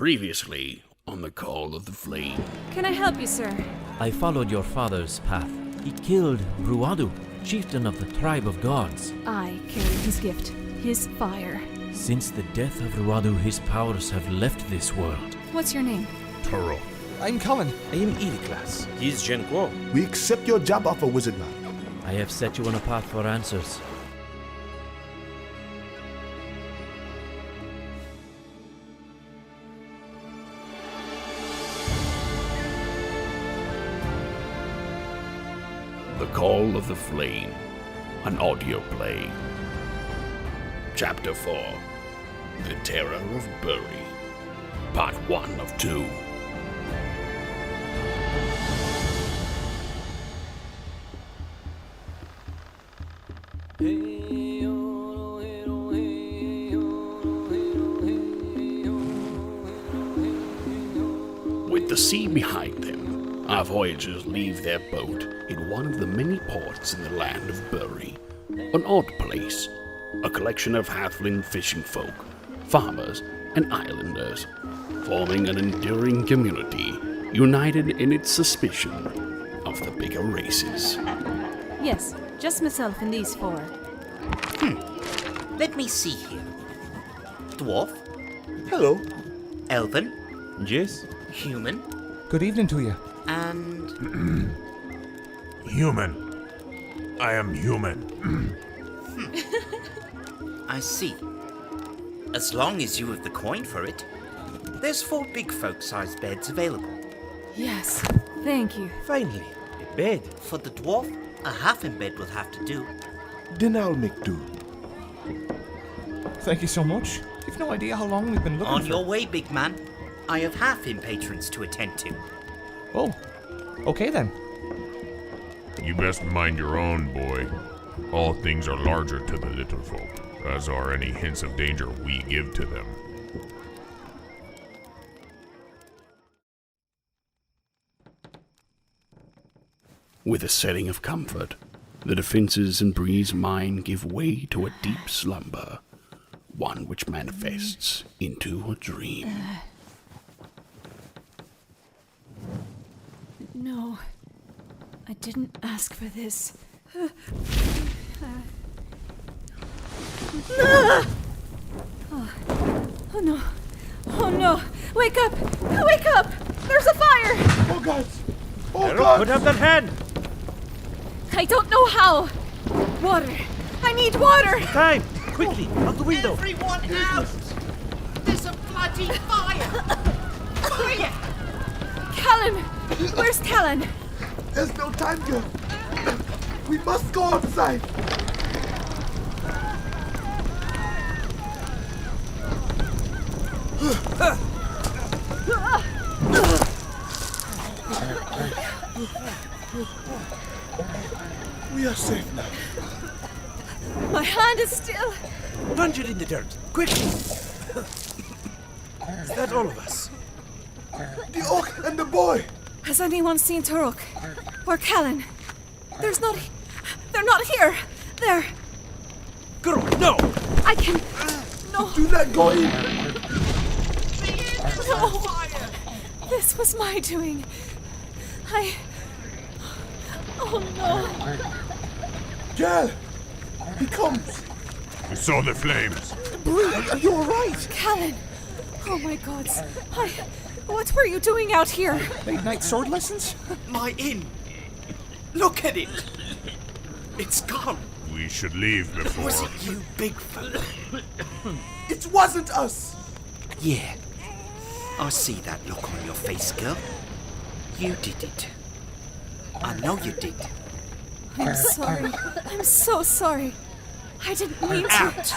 Previously on the Call of the Flame. Can I help you, sir? I followed your father's path. He killed Ruadu, chieftain of the tribe of gods. I carry his gift, his fire. Since the death of Ruadu, his powers have left this world. What's your name? Toro. I'm Colin. I am 𝐂𝐴𝐿𝐴. He's 𝐂𝐚𝐥𝐥. We accept your job offer, Wizard Man. I have set you on a path for answers. The Call of the Flame, an audio play. Chapter 4, The Terror of Buri, Part 1 of 2. With the sea behind them, our voyagers leave their boat in one of the many ports in the land of Buri. An odd place, a collection of halfling fishing folk, farmers, and islanders, forming an enduring community, united in its suspicion of the bigger races. Yes, just myself and these four. Let me see here. Dwarf, Hello. elven, Yes? human, Good evening to you. and... Human. I am human. I see. As long as you have the coin for it, there's 4 big folk-sized beds available. Yes, thank you. Finally, a bed. For the dwarf, a halfin bed will have to do. Then I'll make do. Thank you so much. You've no idea how long we've been looking On for... your way, big man. I have halfin patrons to attend to. Oh, okay then. You best mind your own, boy. All things are larger to the little folk, as are any hints of danger we give to them. With a setting of comfort, the defenses in Buri's mind give way to a deep slumber, one which manifests into a dream. No, I didn't ask for this. Oh no. Oh no. Wake up! Wake up! There's a fire! Oh, God. Oh, Put God. up that hand! I don't know how. Water. I need water! Time! Quickly, out the window! Everyone out! There's a bloody fire! Fire! Callan! Where's Callan? There's no time, girl. We must go outside. We are safe now. My hand is still... Plunge it in the dirt, quickly! Is that all of us? The orc and the boy. Has anyone seen Turok? Or Callan? They're not here! There! Girl, no! I can... No! Do not go in. No! This was my doing. Oh no! Girl, he comes. We saw the flames. Buri, are you all right? Callan! Oh my gods! What were you doing out here? Late night sword lessons? My inn! Look at it! It's gone! We should leave before... Was it you, big fella? It wasn't us. Yeah. I see that look on your face, girl. You did it. I know you did. I'm sorry. I'm so sorry. I didn't mean to. Out!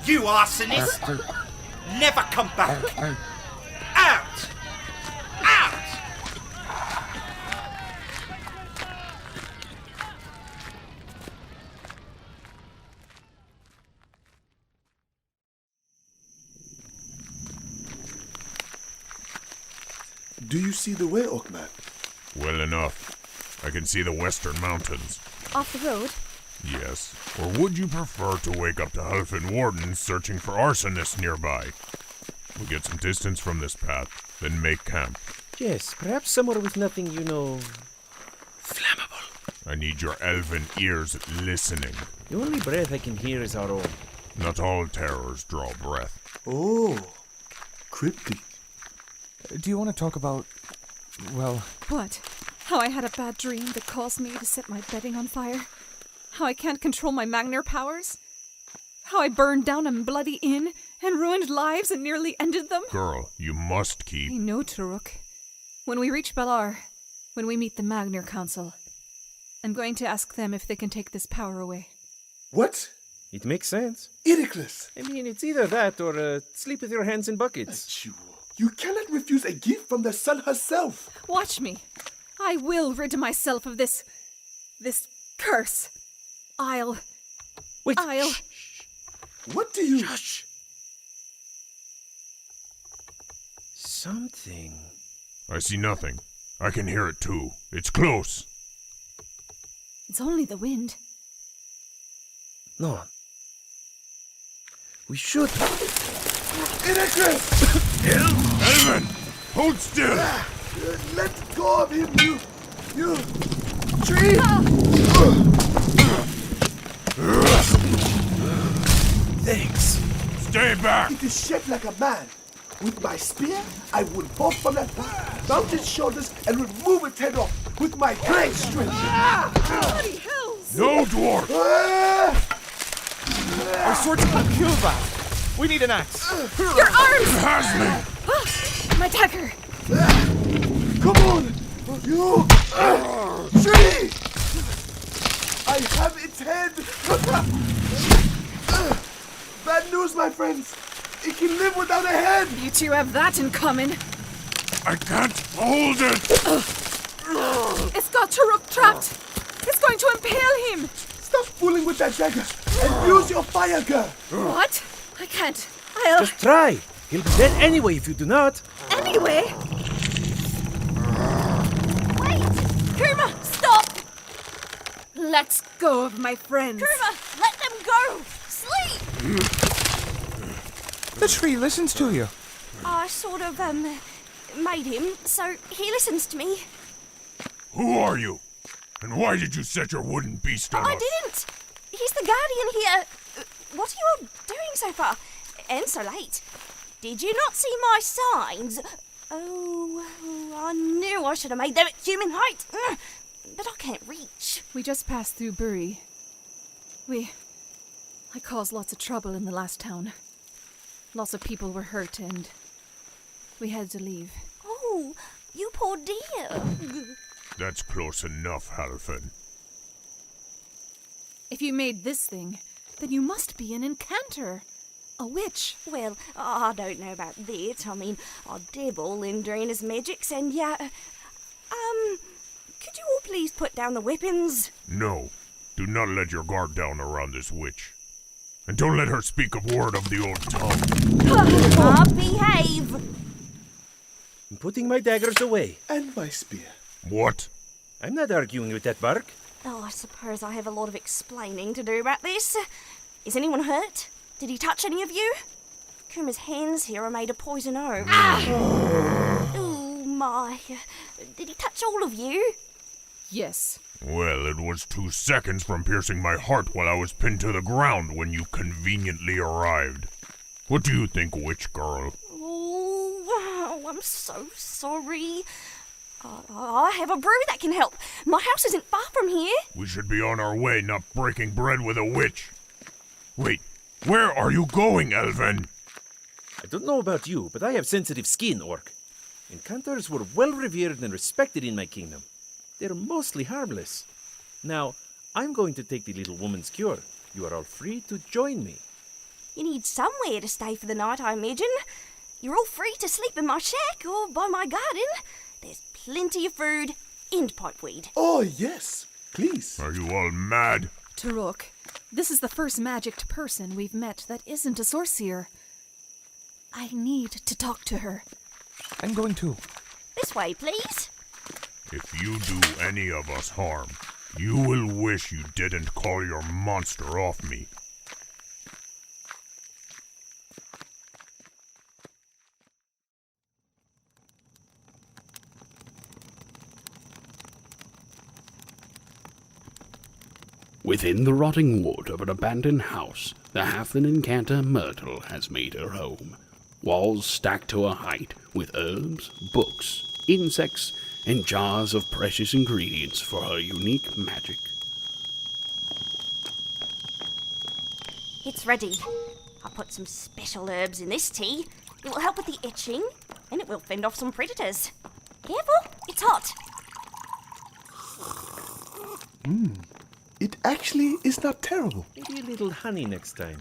You arsonist! Never come back! Out! Out! Do you see the way, Orkman? Well enough. I can see the western mountains. Off the road? Yes. Or would you prefer to wake up to Halfin wardens searching for arsonists nearby? We'll get some distance from this path, then make camp. Yes, perhaps somewhere with nothing, Flammable. I need your elven ears listening. The only breath I can hear is our own. Not all terrors draw breath. Oh, cryptic. Do you want to talk about, well, What? How I had a bad dream that caused me to set my bedding on fire? How I can't control my Magnar powers? How I burned down a bloody inn and ruined lives and nearly ended them? Girl, you must I keep... know, Turok. When we reach Balar, when we meet the Magnar Council, I'm going to ask them if they can take this power away. What? It makes sense. Idiclus. I mean, it's either that or sleep with your hands in buckets. You cannot refuse a gift from the sun herself. Watch me. I will rid myself of this curse. Wait. What do you... Shush. Something. I see nothing. I can hear it too. It's close. It's only the wind. No. We should. Idiclus! Elven! Hold still! Let go of him, you tree! Thanks. Stay back! It is shaped like a man. With my spear, I will bolt from that mount its shoulders and remove its head off with my great strength. Bloody hells! No, dwarf! Ah! our swords can't kill that. We need an axe. Your arms! Has me! My dagger! Come on, you tree! I have its head. Bad news, my friends. It can live without a head. You two have that in common. I can't hold it! It's got Turok trapped. It's going to impale him. Stop fooling with that dagger and use your fire, girl. What? I can't. I'll... Just try. He'll be dead anyway if you do not. Anyway... Wait! Kurma, stop! Let's go of my friends. Kurma, let them go! Sleep! The tree listens to you. I sort of, made him, so he listens to me. Who are you? And why did you set your wooden beast on I us? didn't! He's the guardian here. What are you all doing so far? And so late? Did you not see my signs? Oh, I knew I should have made them at human height. But I can't reach. We just passed through Buri. I caused lots of trouble in the last town. Lots of people were hurt and we had to leave. Oh, you poor dear. That's close enough, Halpin. If you made this thing, then you must be an incanter. A witch. Well, I don't know about that. I mean, I dabble in Draina's magics and yeah... could you all please put down the weapons? No. Do not let your guard down around this witch. And don't let her speak a word of the old tongue. I behave. I'm putting my daggers away. And my spear. What? I'm not arguing with that bark. Oh, I suppose I have a lot of explaining to do about this. Is anyone hurt? Did he touch any of you? Kuma's hands here are made of poison oak. Oh my. Did he touch all of you? Yes. Well, it was 2 seconds from piercing my heart while I was pinned to the ground when you conveniently arrived. What do you think, witch girl? Oh, I'm so sorry. I have a brew that can help. My house isn't far from here. We should be on our way, not breaking bread with a witch. Wait, where are you going, Elven? I don't know about you, but I have sensitive skin, Orc. Encanters were well revered and respected in my kingdom. They're mostly harmless. Now, I'm going to take the little woman's cure. You are all free to join me. You need somewhere to stay for the night, I imagine. You're all free to sleep in my shack or by my garden. There's plenty of food and pipeweed. Oh, yes. Please. Are you all mad? Turok, this is the first magicked person we've met that isn't a sorcerer. I need to talk to her. I'm going too. This way, please. If you do any of us harm, you will wish you didn't call your monster off me. Within the rotting wood of an abandoned house, the halfling enchanter Myrtle has made her home. Walls stacked to a height with herbs, books, insects, and jars of precious ingredients for her unique magic. It's ready. I put some special herbs in this tea. It will help with the itching, and it will fend off some predators. Careful, it's hot. It actually is not terrible. Maybe a little honey next time.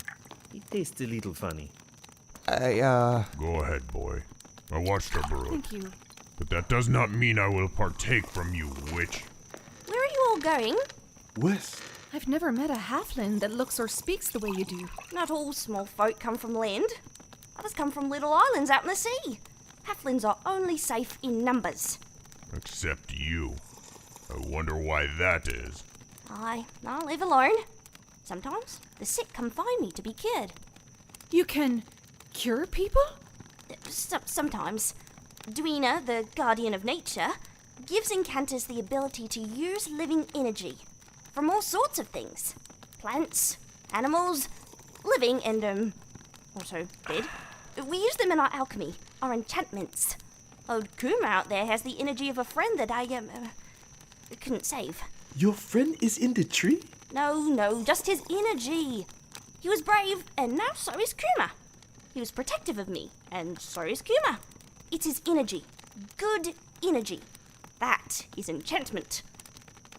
It tastes a little funny. Go ahead, boy. I watched her brew it. Thank you. But that does not mean I will partake from you, witch. Where are you all going? West. I've never met a halfling that looks or speaks the way you do. Not all small folk come from land. Others come from little islands out in the sea. Halflings are only safe in numbers. Except you. I wonder why that is. I live alone. Sometimes the sick come find me to be cured. You can cure people? Sometimes. Duina, the guardian of nature, gives enchanters the ability to use living energy from all sorts of things. Plants, animals, living and, also dead. We use them in our alchemy, our enchantments. Old 𝐂𝐚𝐥𝐥 out there has the energy of a friend that I, couldn't save. Your friend is in the tree? No, just his energy. He was brave, and now so is 𝐂𝐚𝐥𝐿. He was protective of me, and so is 𝐂𝐚𝐥𝐿. It's his energy. Good energy. That is enchantment.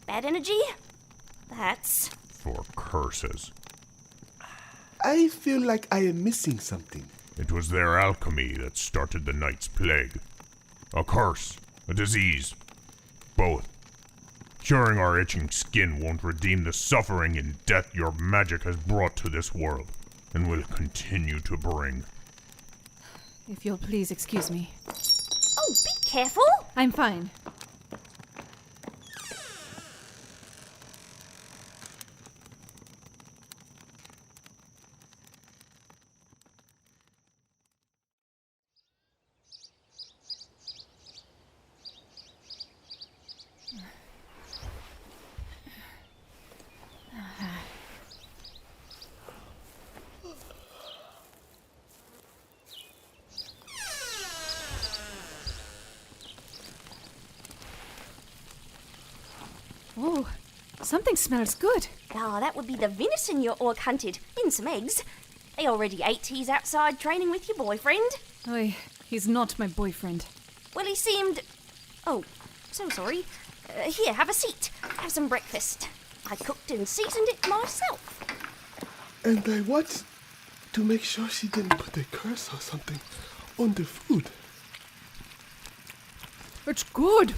Bad energy? That's... For curses. I feel like I am missing something. It was their alchemy that started the Night's Plague. A curse, a disease, both. Curing our itching skin won't redeem the suffering and death your magic has brought to this world, and will continue to bring. If you'll please excuse me. Oh, be careful! I'm fine. Oh, something smells good. That would be the venison your orc hunted, and some eggs. I already ate. He's outside training with your boyfriend. Oi, he's not my boyfriend. Well, he seemed... Oh, so sorry. Here, have a seat. Have some breakfast. I cooked and seasoned it myself. And I watched to make sure she didn't put a curse or something on the food. It's good.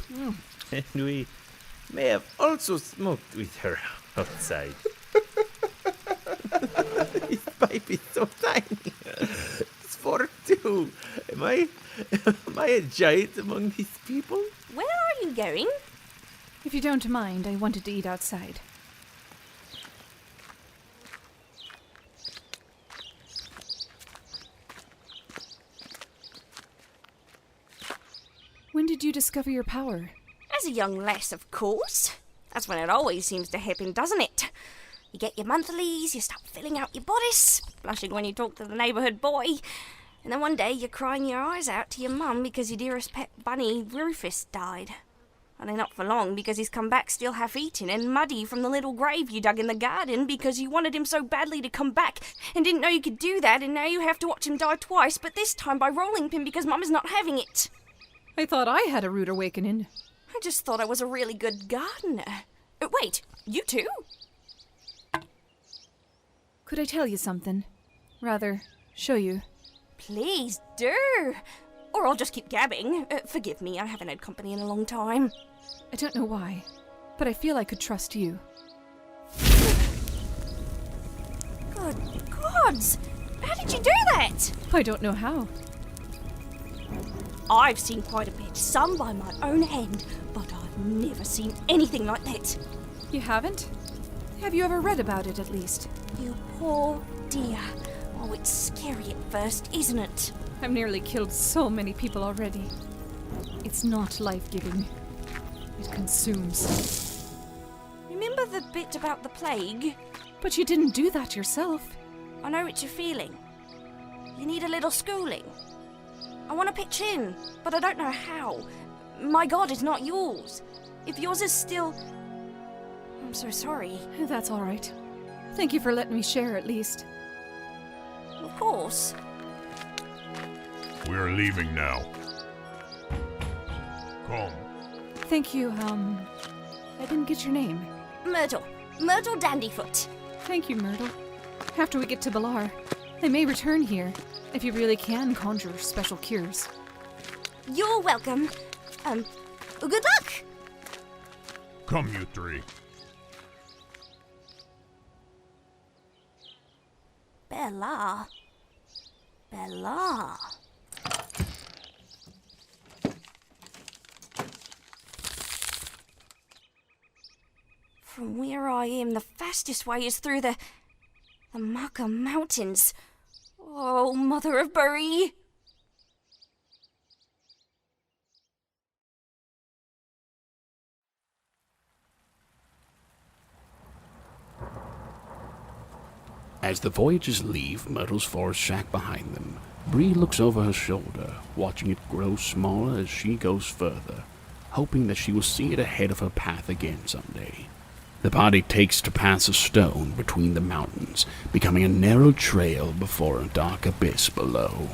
And we may have also smoked with her outside. His pipe is so tiny. It's for two. Am I a giant among these people? Where are you going? If you don't mind, I wanted to eat outside. When did you discover your power? As a young lass, of course. That's when it always seems to happen, doesn't it? You get your monthlies, you start filling out your bodice, blushing when you talk to the neighbourhood boy, and then one day you're crying your eyes out to your mum because your dearest pet bunny, Rufus, died. Only not for long, because he's come back still half-eaten and muddy from the little grave you dug in the garden because you wanted him so badly to come back and didn't know you could do that, and now you have to watch him die twice, but this time by rolling pin because Mum is not having it. I thought I had a rude awakening. I just thought I was a really good gardener. Wait, you too? Could I tell you something? Rather, show you. Please do. Or I'll just keep gabbing. Forgive me, I haven't had company in a long time. I don't know why, but I feel I could trust you. Good gods! How did you do that? I don't know how. I've seen quite a bit, some by my own hand, but I've never seen anything like that. You haven't? Have you ever read about it, at least? You poor dear. Oh, it's scary at first, isn't it? I've nearly killed so many people already. It's not life-giving. It consumes. Remember the the bit about the plague. But you didn't do that yourself. I know what you're feeling. You need a little schooling. I want to pitch in, but I don't know how. My god is not yours. If yours is still... I'm so sorry. That's all right. Thank you for letting me share, at least. Of course. We're leaving now. Come. Thank you, I didn't get your name. Myrtle. Myrtle Dandyfoot. Thank you, Myrtle. After we get to Balar, I may return here, if you really can conjure special cures. You're welcome. Good luck! Come, you three. Bella. Bella. From where I am, the fastest way is through the Maka Mountains. Oh, Mother of Buri! As the Voyagers leave Myrtle's forest shack behind them, Bree looks over her shoulder, watching it grow smaller as she goes further, hoping that she will see it ahead of her path again someday. The party takes to pass a stone between the mountains, becoming a narrow trail before a dark abyss below.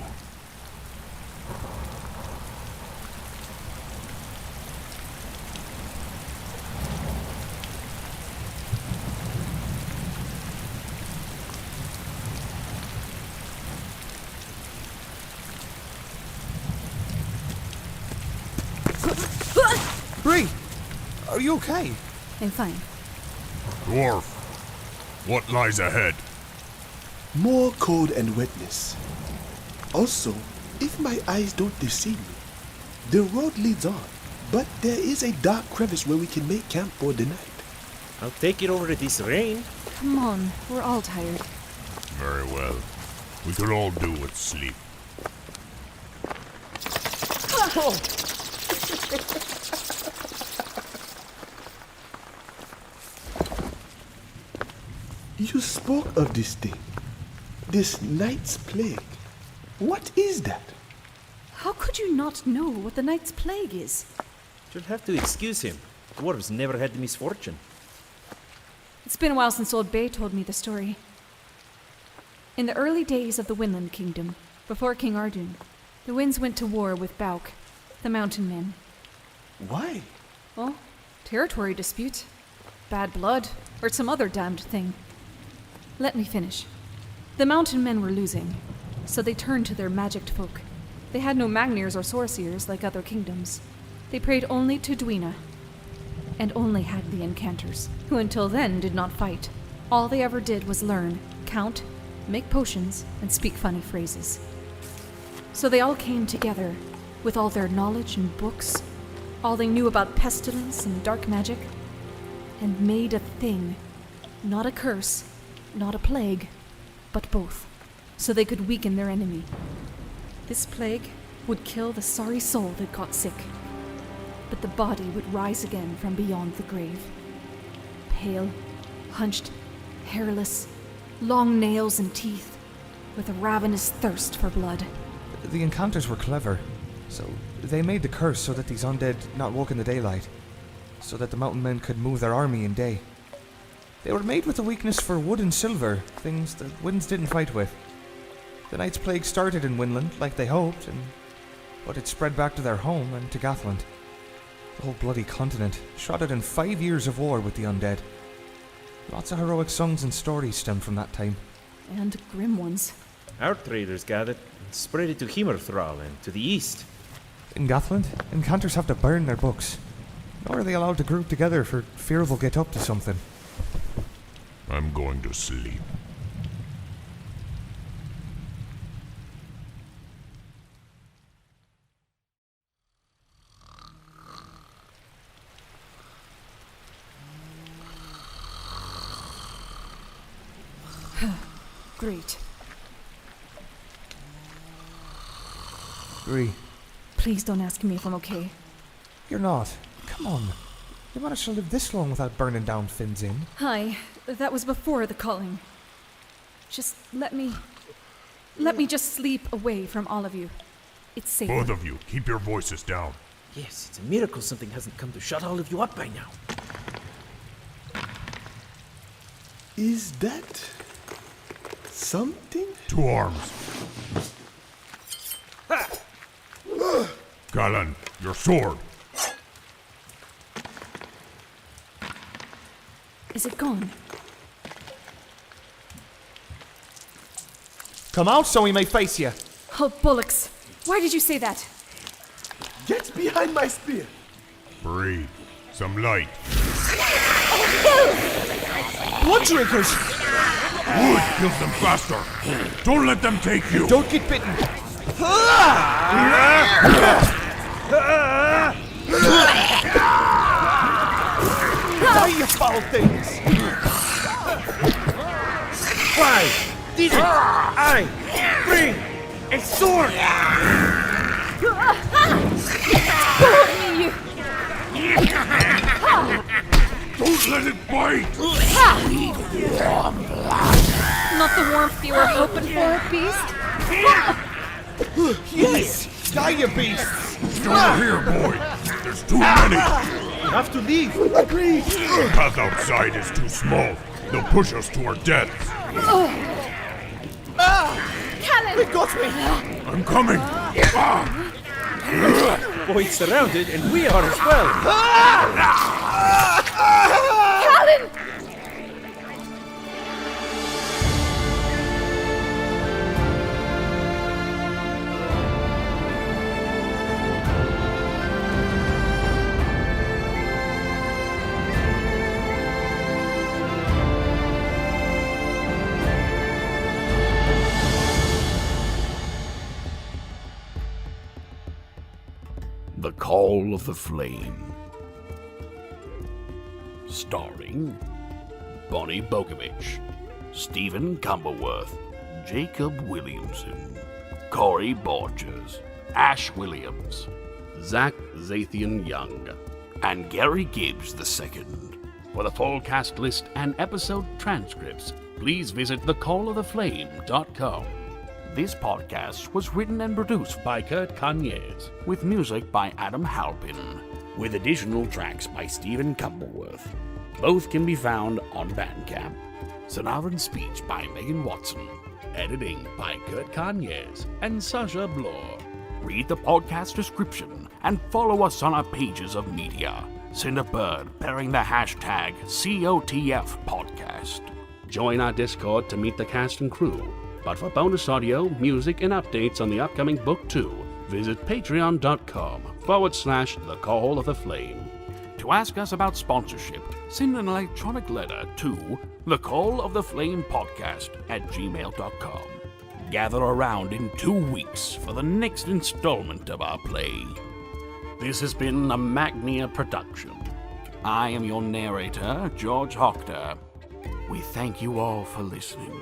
Bree, are you okay? I'm fine. Dwarf, what lies ahead? More cold and wetness. Also, if my eyes don't deceive me, the road leads on, but there is a dark crevice where we can make camp for the night. I'll take it over this rain. Come on, we're all tired. Very well. We could all do with sleep. You spoke of this thing, this night's plague. What is that? How could you not know what the Night's Plague is? You'll have to excuse him. Dwarves never had the misfortune. It's been a while since old Bay told me the story. In the early days of the Winland Kingdom, before King Ardun, the winds went to war with 𝐂𝐴𝐿, the mountain men. Why? Well, territory dispute, bad blood, or some other damned thing. Let me finish. The mountain men were losing, so they turned to their magicked folk. They had no Magnirs or Sorcerers like other kingdoms. They prayed only to Dwina, and only had the enchanters, who until then did not fight. All they ever did was learn, count, make potions, and speak funny phrases. So they all came together, with all their knowledge and books, all they knew about pestilence and dark magic, and made a thing. Not a curse, not a plague, but both, so they could weaken their enemy. This plague would kill the sorry soul that got sick, but the body would rise again from beyond the grave. Pale, hunched, hairless, long nails and teeth, with a ravenous thirst for blood. The enchanters were clever, so they made the curse so that these undead not walk in the daylight, so that the mountain men could move their army in day. They were made with a weakness for wood and silver, things the winds didn't fight with. The Night's Plague started in Winland, like they hoped, but it spread back to their home and to Gathland. The whole bloody continent, shrouded in 5 years of war with the undead. Lots of heroic songs and stories stem from that time. And grim ones. Our traders gathered and spread it to Himmerthrall and to the east. In Gathland, enchanters have to burn their books. Nor are they allowed to group together for fear they'll get up to something. I'm going to sleep. Great. Bree, Please don't ask me if I'm okay. you're not. Come on. You managed to live this long without burning down Finn's Inn. Hi, that was before the calling. Just let me just sleep away from all of you. It's safe. Both of you, keep your voices down. Yes, it's a miracle something hasn't come to shut all of you up by now. Is that something? To arms. Callan, your sword. Is it gone? Come out so we may face you. Oh, bollocks. Why did you say that? Get behind my spear. Buri, some light. Blood drinkers! Wood kills them faster. Don't let them take you. Don't get bitten. Die, you foul things! Why did I bring a sword? Don't let it bite. Not the warmth you were hoping for, beast? Yes! Die, you beasts! Stay over here, boy. There's too many. We have to leave. Agreed. The path outside is too small. They'll push us to our deaths. Callan! It got me! I'm coming. Boyd's surrounded, and we are as well. Callan! The Call of the Flame. Starring Bonnie Bogovich, Stephen Cumberworth, Jacob Williamson, Corey Borges, Ash Williams, Zach Zathian Young, and Gary Gibbs II. For the full cast list and episode transcripts, please visit thecalloftheflame.com. This podcast was written and produced by 𝐂𝐚𝐥𝐥, with music by Adam Halpin, with additional tracks by Stephen Cumberworth. Both can be found on Bandcamp. Sonoran speech by Megan Watson. Editing by 𝐂𝐚𝐥𝐥 and Sasha Bloor. Read the podcast description and follow us on our pages of media. Send a bird bearing the hashtag #COTFpodcast. Join our Discord to meet the cast and crew. But for bonus audio, music, and updates on the upcoming book 2, visit patreon.com/The Call of the Flame. To ask us about sponsorship, send an electronic letter to thecalloftheflamepodcast@gmail.com. Gather around in 2 weeks for the next installment of our play. This has been a Magnia production. I am your narrator, George Hochter. We thank you all for listening.